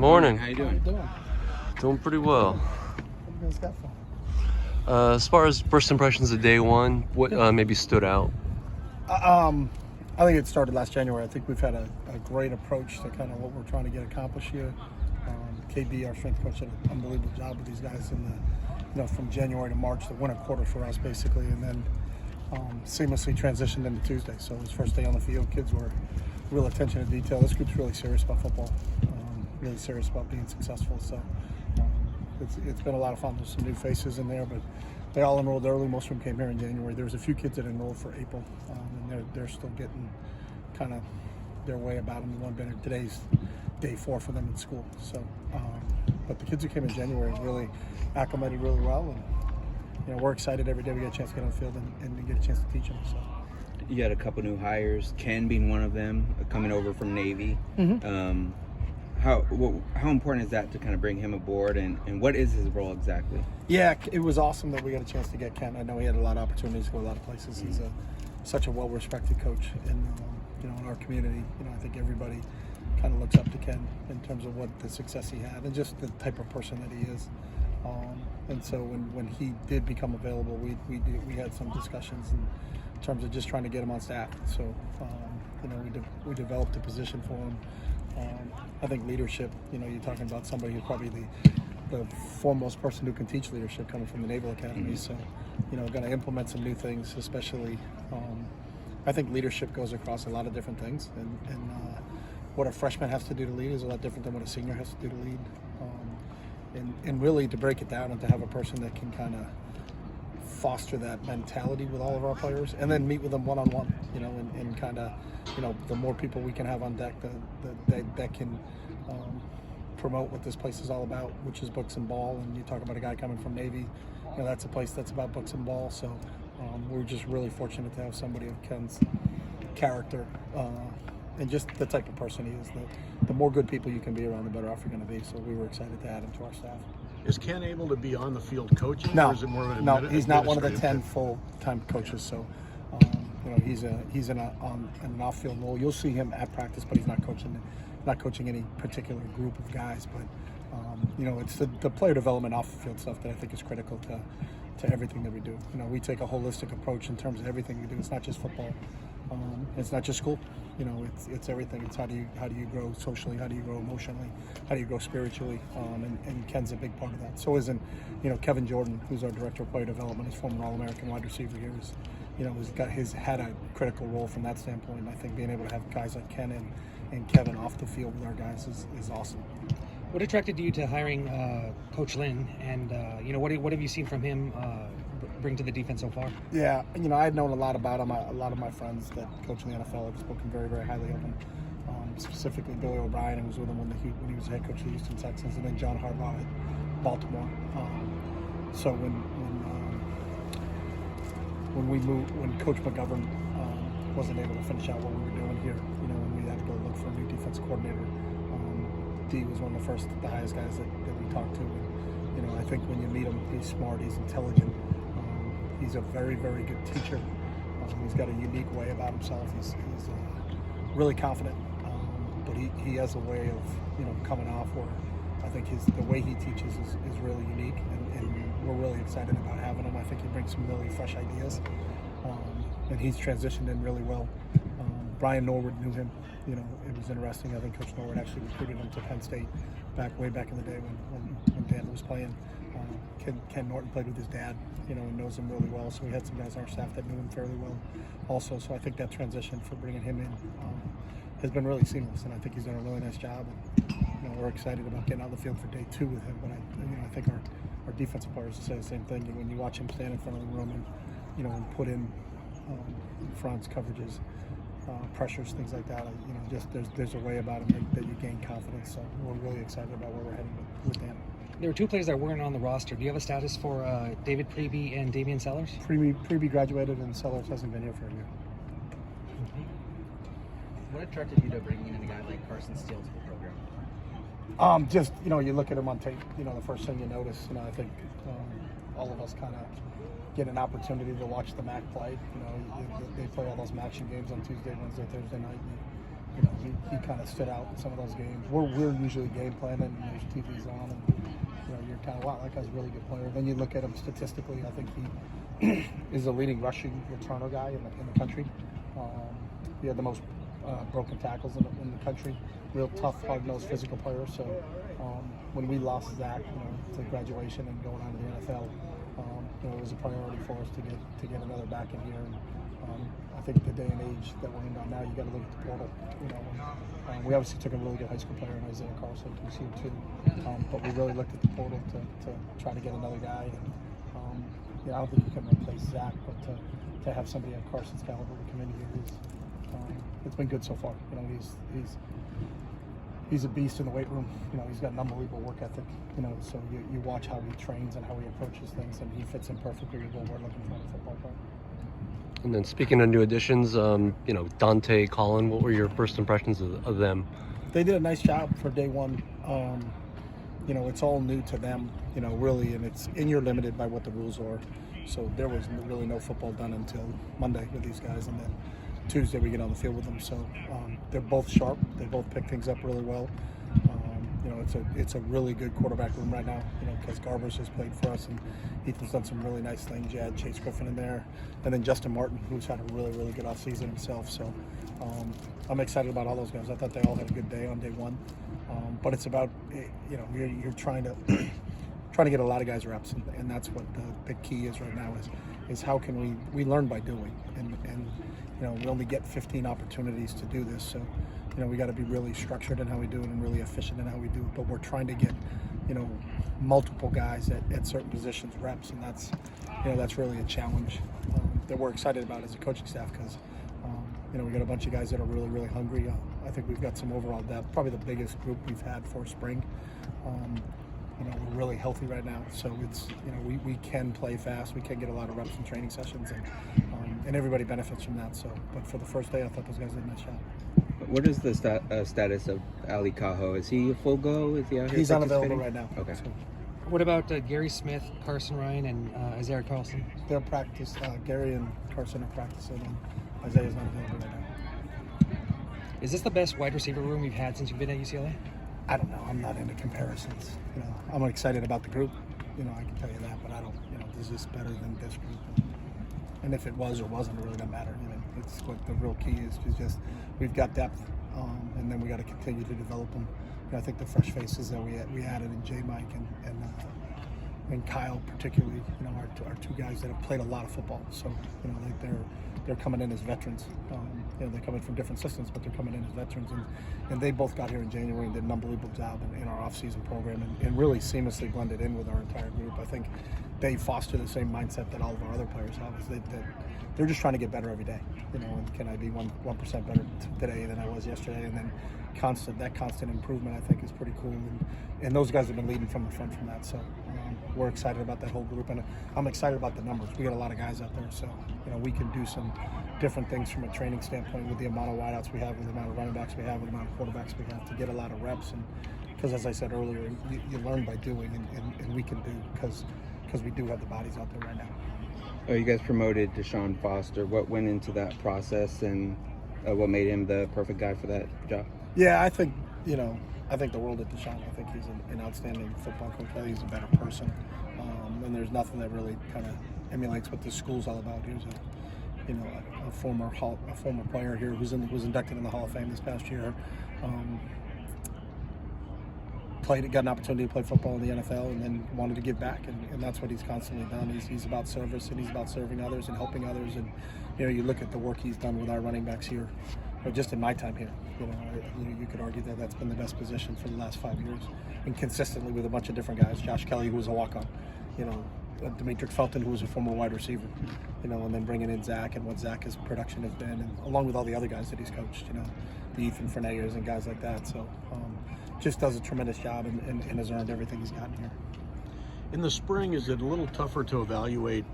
Morning. How you doing? Doing pretty well. What you guys got for me? As far as first impressions of day one, what maybe stood out? I think it started last January. I think we've had a great approach to kind of what we're trying to get accomplished here. KB, our strength coach, did an unbelievable job with these guys in the, from January to March, the winter quarter for us basically, and then seamlessly transitioned into Tuesday. So his first day on the field, kids were real attention to detail. This group's really serious about football, really serious about being successful. So it's been a lot of fun. There's some new faces in there, but they all enrolled early. Most of them came here in January. There was a few kids that enrolled for April, and they're still getting kind of their way about them. One better. Today's day 4 for them in school. So, but the kids who came in January really acclimated really well, and we're excited every day we get a chance to get on the field and get a chance to teach them. So. You had a couple new hires, Ken being one of them, coming over from Navy. Mm-hmm. How important is that to kind of bring him aboard, and what is his role exactly? Yeah, it was awesome that we got a chance to get Ken. I know he had a lot of opportunities to go a lot of places. Mm-hmm. He's such a well-respected coach in our community. I think everybody kind of looks up to Ken in terms of what the success he had and just the type of person that he is. And so when he did become available, we had some discussions in terms of just trying to get him on staff. So we developed a position for him. I think leadership, you're talking about somebody who's probably the foremost person who can teach leadership coming from the Naval Academy. Mm-hmm. So, going to implement some new things, especially, I think leadership goes across a lot of different things. And what a freshman has to do to lead is a lot different than what a senior has to do to lead. And really to break it down and to have a person that can kind of foster that mentality with all of our players, and then meet with them one-on-one, and kind of, the more people we can have on deck that can promote what this place is all about, which is books and ball. And you talk about a guy coming from Navy, that's a place that's about books and ball. So we're just really fortunate to have somebody of Ken's character and just the type of person he is. The more good people you can be around, the better off you're going to be. So we were excited to add him to our staff. Is Ken able to be on the field coaching? No, or is it more of an no, he's not one of the 10 administrative full-time coaches. So, he's in an off-field role. You'll see him at practice, but he's not coaching any particular group of guys. But it's the player development off-the-field stuff that I think is critical to everything that we do. We take a holistic approach in terms of everything we do. It's not just football. It's not just school. It's everything. It's how do you grow socially? How do you grow emotionally? How do you grow spiritually? And Ken's a big part of that. So isn't Kevin Jordan, who's our director of player development, is former All-American wide receiver here. Had a critical role from that standpoint. And I think being able to have guys like Ken and Kevin off the field with our guys is awesome. What attracted you to hiring Coach Lynn, and what have you seen from him bring to the defense so far? Yeah, I had known a lot about him. A lot of my friends that coach in the NFL have spoken very, very highly of him. Specifically, Billy O'Brien, who was with him when he was head coach of the Houston Texans, and then John Harbaugh at Baltimore. So when Coach McGovern wasn't able to finish out what we were doing here, and we had to go look for a new defense coordinator. D was one of the highest guys that we talked to. And, I think when you meet him, he's smart, he's intelligent, he's a very, very good teacher. He's got a unique way about himself. He's really confident, but he has a way of coming off where I think the way he teaches is really unique, and we're really excited about having him. I think he brings some really fresh ideas, and he's transitioned in really well. Brian Norwood knew him. It was interesting. I think Coach Norwood actually recruited him to Penn State way back in the day when Dan was playing. Ken Norton played with his dad, and knows him really well. So we had some guys on our staff that knew him fairly well also. So I think that transition for bringing him in has been really seamless, and I think he's done a really nice job. And, we're excited about getting out of the field for day 2 with him. But I think our defensive players say the same thing. When you watch him stand in front of the room and put in fronts, coverages, pressures, things like that. Just there's a way about him that you gain confidence. So we're really excited about where we're heading with Dan. There were 2 players that weren't on the roster. Do you have a status for David Preby and Damian Sellers? Preby graduated, and Sellers hasn't been here for a year. What attracted you to bringing in a guy like Carson Steele to the program? Just you look at him on tape. The first thing you notice. I think all of us kind of get an opportunity to watch the MAC play. They play all those matching games on Tuesday, Wednesday, Thursday night. he kind of stood out in some of those games. We're usually game planning, and there's TVs on, and you're kind of, wow, that guy's a really good player. Then you look at him statistically. I think he is the leading rushing returner guy in the country. He had the most broken tackles in the country. Real tough, hard-nosed, physical player. So when we lost Zach, to graduation and going on to the NFL, it was a priority for us to get another back in here. And I think the day and age that we're in now, you got to look at the portal. We obviously took a really good high school player in Isaiah Carson, who's here too. But we really looked at the portal to try to get another guy. And, I don't think you can replace Zach, but to have somebody of Carson's caliber to come in here it's been good so far. He's a beast in the weight room. He's got an unbelievable work ethic. So you watch how he trains and how he approaches things, and he fits in perfectly with what we're looking for in a football player. And then speaking of new additions, Dante, Colin, what were your first impressions of them? They did a nice job for day one. It's all new to them, really, and you're limited by what the rules are. So there was really no football done until Monday with these guys, and then Tuesday we get on the field with them. So they're both sharp. They both pick things up really well. It's a really good quarterback room right now, because Garbers has played for us and Ethan's done some really nice things. You had Chase Griffin in there, and then Justin Martin, who's had a really, really good offseason himself. So I'm excited about all those guys. I thought they all had a good day on day one. But it's about, you're trying to get a lot of guys reps, and that's what the key is right now is how can we learn by doing, and we only get 15 opportunities to do this, so we got to be really structured in how we do it and really efficient in how we do it, but we're trying to get multiple guys at certain positions reps, and that's really a challenge that we're excited about as a coaching staff, because we got a bunch of guys that are really, really hungry. I think we've got some overall depth, probably the biggest group we've had for spring. We're really healthy right now, so it's we can play fast, we can get a lot of reps in training sessions, and everybody benefits from that. So, but for the first day, I thought those guys did a nice job. What is the status of Ali Cajo? Is he a full go? Is he out here? He's unavailable right now. Okay. So What about Gary Smith, Carson Ryan, and Isaiah Carlson? they're practice. Gary and Carson are practicing, and Isaiah's not available right now. Is this the best wide receiver room you've had since you've been at UCLA? I don't know. I'm not into comparisons. I'm excited about the group. I can tell you that, but I don't. Is this better than this group? And if it was or wasn't, it really doesn't matter. It's what the real key is just we've got depth, and then we got to continue to develop them. I think the fresh faces that we added in J. Mike and Kyle particularly, are two guys that have played a lot of football. So they're coming in as veterans. They're coming from different systems, but they're coming in as veterans, and they both got here in January and did an unbelievable job in our off-season program and really seamlessly blended in with our entire group. I think they foster the same mindset that all of our other players have, is that they're just trying to get better every day. And can I be 1% better today than I was yesterday? And then that constant improvement, I think, is pretty cool. And those guys have been leading from the front from that. So we're excited about that whole group, and I'm excited about the numbers. We got a lot of guys out there, so we can do some different things from a training standpoint with the amount of wideouts we have, with the amount of running backs we have, with the amount of quarterbacks we have, to get a lot of reps. And because, as I said earlier, you learn by doing, and we can do because we do have the bodies out there right now. Oh, you guys promoted Deshaun Foster. What went into that process, and what made him the perfect guy for that job? Yeah, I think the world of D'Anton. I think he's an outstanding football coach. I think he's a better person, and there's nothing that really kind of emulates what this school's all about. He was a former player here who was inducted in the Hall of Fame this past year. Got an opportunity to play football in the NFL, and then wanted to give back, and that's what he's constantly done. He's about service, and he's about serving others and helping others. And you look at the work he's done with our running backs here, or just in my time here. You could argue that that's been the best position for the last 5 years, and consistently with a bunch of different guys. Josh Kelly, who was a walk-on, Demetric Felton, who was a former wide receiver, and then bringing in Zach and what Zach's production has been, and along with all the other guys that he's coached, the Ethan Fernayers and guys like that. So just does a tremendous job and has earned everything he's gotten here. In the spring, is it a little tougher to evaluate,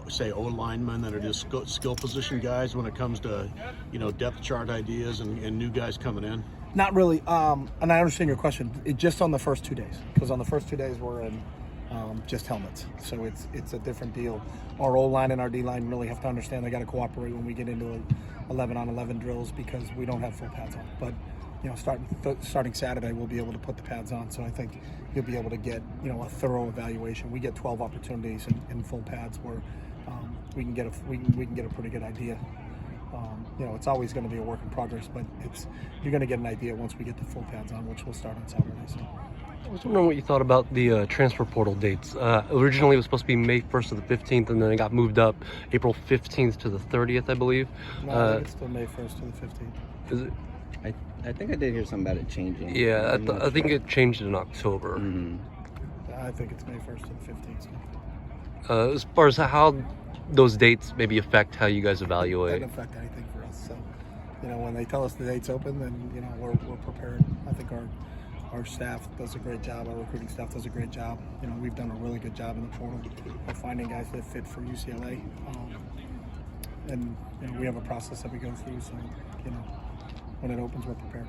say, O-linemen that are just skill position guys when it comes to, depth chart ideas and new guys coming in? Not really, and I understand your question. Just on the first 2 days, because on the first 2 days we're in just helmets. So it's a different deal. Our O line and our D line really have to understand they got to cooperate when we get into 11-on-11 drills because we don't have full pads on. But starting Saturday, we'll be able to put the pads on. So I think you'll be able to get a thorough evaluation. We get 12 opportunities in full pads where we can get a pretty good idea. It's always going to be a work in progress, but you're going to get an idea once we get the full pads on, which will start on Saturday. So. I was wondering what you thought about the transfer portal dates. Originally, it was supposed to be May 1st to the 15th, and then it got moved up April 15th to the 30th, I believe. No, I think it's still May 1st to the 15th. Is it? I think I did hear something about it changing. Yeah, I think it changed in October. Mm-hmm. I think it's May 1st to the 15th. So. As far as how those dates maybe affect how you guys It evaluate. doesn't affect anything for us. So, when they tell us the date's open, then we're prepared. I think our staff does a great job. Our recruiting staff does a great job. We've done a really good job in the portal of finding guys that fit for UCLA. And we have a process that we go through. So, when it opens, we're prepared.